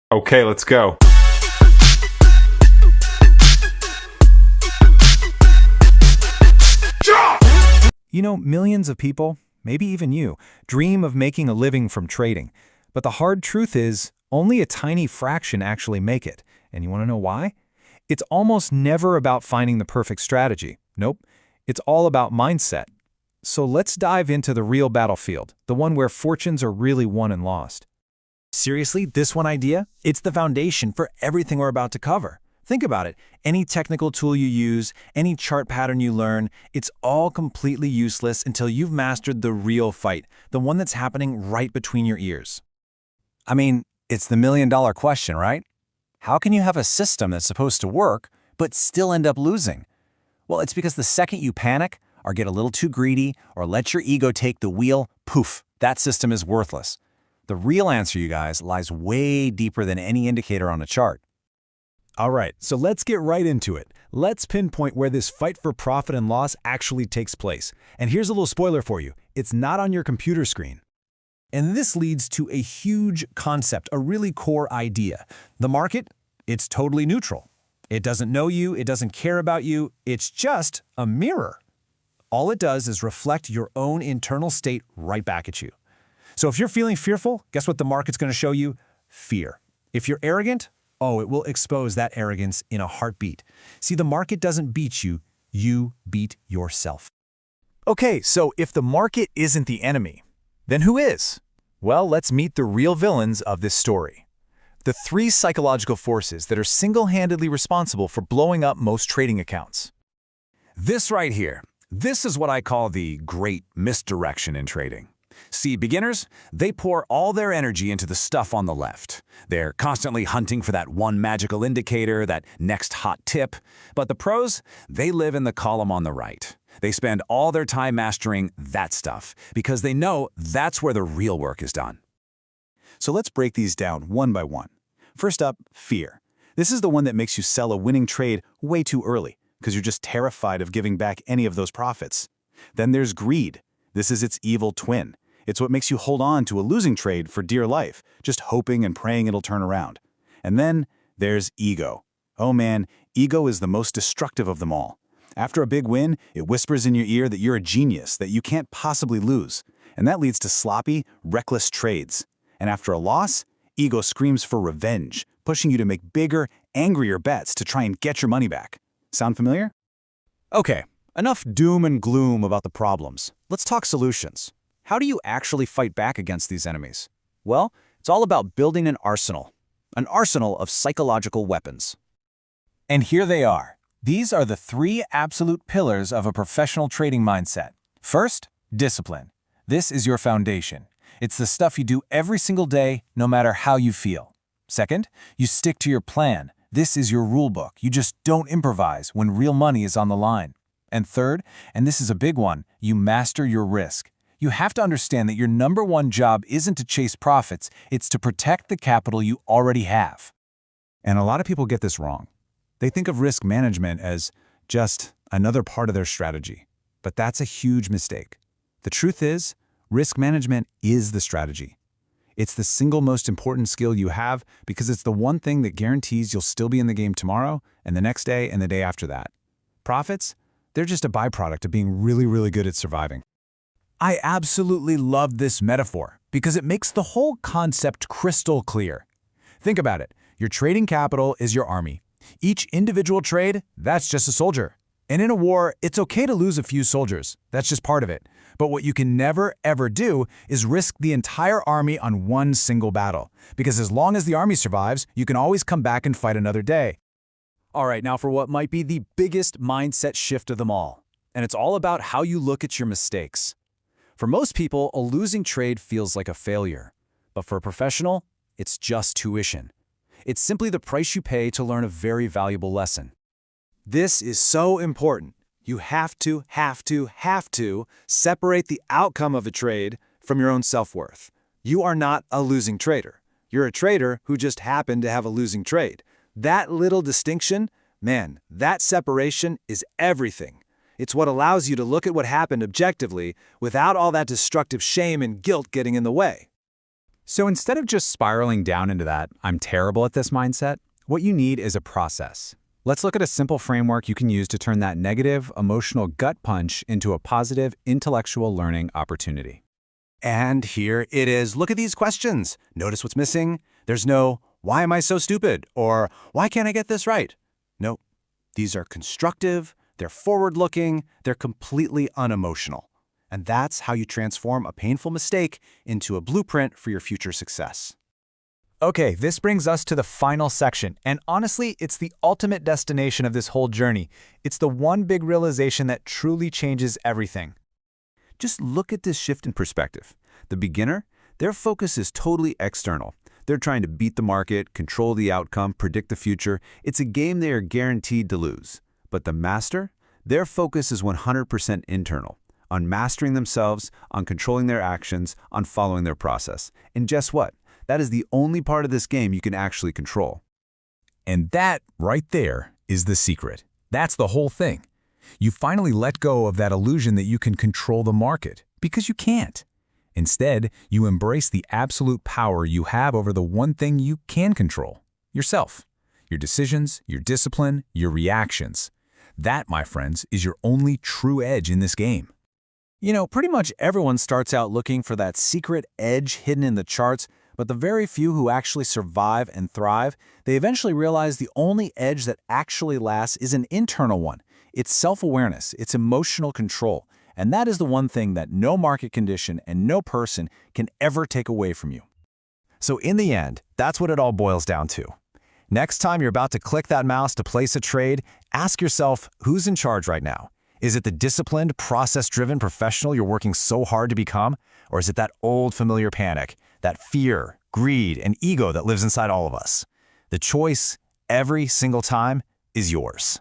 Okay, let's go. You know, millions of people, maybe even you, dream of making a living from trading. But the hard truth is, only a tiny fraction actually make it. And you want to know why? It's almost never about finding the perfect strategy. Nope. It's all about mindset. So let's dive into the real battlefield, the one where fortunes are really won and lost. Seriously, this one idea? It's the foundation for everything we're about to cover. Think about it. Any technical tool you use, any chart pattern you learn, it's all completely useless until you've mastered the real fight, the one that's happening right between your ears. I mean, it's the million-dollar question, right? How can you have a system that's supposed to work, but still end up losing? Well, it's because the second you panic, or get a little too greedy, or let your ego take the wheel, poof, that system is worthless. The real answer, you guys, lies way deeper than any indicator on a chart. All right, so let's get right into it. Let's pinpoint where this fight for profit and loss actually takes place. And here's a little spoiler for you. It's not on your computer screen. And this leads to a huge concept, a really core idea. The market, it's totally neutral. It doesn't know you, it doesn't care about you, it's just a mirror. All it does is reflect your own internal state right back at you. So if you're feeling fearful, guess what the market's going to show you? Fear. If you're arrogant, oh, it will expose that arrogance in a heartbeat. See, the market doesn't beat you, you beat yourself. Okay, so if the market isn't the enemy, then who is? Well, let's meet the real villains of this story. The three psychological forces that are single-handedly responsible for blowing up most trading accounts. This right here, this is what I call the great misdirection in trading. See, beginners, they pour all their energy into the stuff on the left. They're constantly hunting for that one magical indicator, that next hot tip. But the pros, they live in the column on the right. They spend all their time mastering that stuff because they know that's where the real work is done. So let's break these down one by one. First up, fear. This is the one that makes you sell a winning trade way too early because you're just terrified of giving back any of those profits. Then there's greed. This is its evil twin. It's what makes you hold on to a losing trade for dear life, just hoping and praying it'll turn around. And then there's ego. Oh man, ego is the most destructive of them all. After a big win, it whispers in your ear that you're a genius, that you can't possibly lose. And that leads to sloppy, reckless trades. And after a loss, ego screams for revenge, pushing you to make bigger, angrier bets to try and get your money back. Sound familiar? Okay, enough doom and gloom about the problems. Let's talk solutions. How do you actually fight back against these enemies? Well, it's all about building an arsenal of psychological weapons. And here they are. These are the three absolute pillars of a professional trading mindset. First, discipline. This is your foundation. It's the stuff you do every single day, no matter how you feel. Second, you stick to your plan. This is your rule book. You just don't improvise when real money is on the line. And third, and this is a big one, you master your risk. You have to understand that your number one job isn't to chase profits, it's to protect the capital you already have. And a lot of people get this wrong. They think of risk management as just another part of their strategy. But that's a huge mistake. The truth is, risk management is the strategy. It's the single most important skill you have because it's the one thing that guarantees you'll still be in the game tomorrow and the next day and the day after that. Profits? They're just a byproduct of being really, really good at surviving. I absolutely love this metaphor because it makes the whole concept crystal clear. Think about it. Your trading capital is your army. Each individual trade, that's just a soldier. And in a war, it's okay to lose a few soldiers. That's just part of it. But what you can never, ever do is risk the entire army on one single battle. Because as long as the army survives, you can always come back and fight another day. All right, now for what might be the biggest mindset shift of them all. And it's all about how you look at your mistakes. For most people, a losing trade feels like a failure. But for a professional, it's just tuition. It's simply the price you pay to learn a very valuable lesson. This is so important. You have to separate the outcome of a trade from your own self-worth. You are not a losing trader. You're a trader who just happened to have a losing trade. That little distinction, man, that separation is everything. It's what allows you to look at what happened objectively without all that destructive shame and guilt getting in the way. So instead of just spiraling down into that, I'm terrible at this mindset, what you need is a process. Let's look at a simple framework you can use to turn that negative, emotional gut punch into a positive, intellectual learning opportunity. And here it is. Look at these questions. Notice what's missing. There's no, why am I so stupid? Or why can't I get this right? No, these are constructive, they're forward-looking, they're completely unemotional. And that's how you transform a painful mistake into a blueprint for your future success. Okay, this brings us to the final section, and honestly, it's the ultimate destination of this whole journey. It's the one big realization that truly changes everything. Just look at this shift in perspective. The beginner, their focus is totally external. They're trying to beat the market, control the outcome, predict the future. It's a game they are guaranteed to lose. But the master, their focus is 100% internal, on mastering themselves, on controlling their actions, on following their process. And guess what? That is the only part of this game you can actually control. And that, right there, is the secret. That's the whole thing. You finally let go of that illusion that you can control the market, because you can't. Instead, you embrace the absolute power you have over the one thing you can control, yourself, your decisions, your discipline, your reactions. That, my friends, is your only true edge in this game. You know, pretty much everyone starts out looking for that secret edge hidden in the charts, but the very few who actually survive and thrive, they eventually realize the only edge that actually lasts is an internal one. It's self-awareness, it's emotional control, and that is the one thing that no market condition and no person can ever take away from you. So in the end, that's what it all boils down to. Next time you're about to click that mouse to place a trade, ask yourself, who's in charge right now? Is it the disciplined, process-driven professional you're working so hard to become? Or is it that old familiar panic, that fear, greed, and ego that lives inside all of us? The choice, every single time, is yours.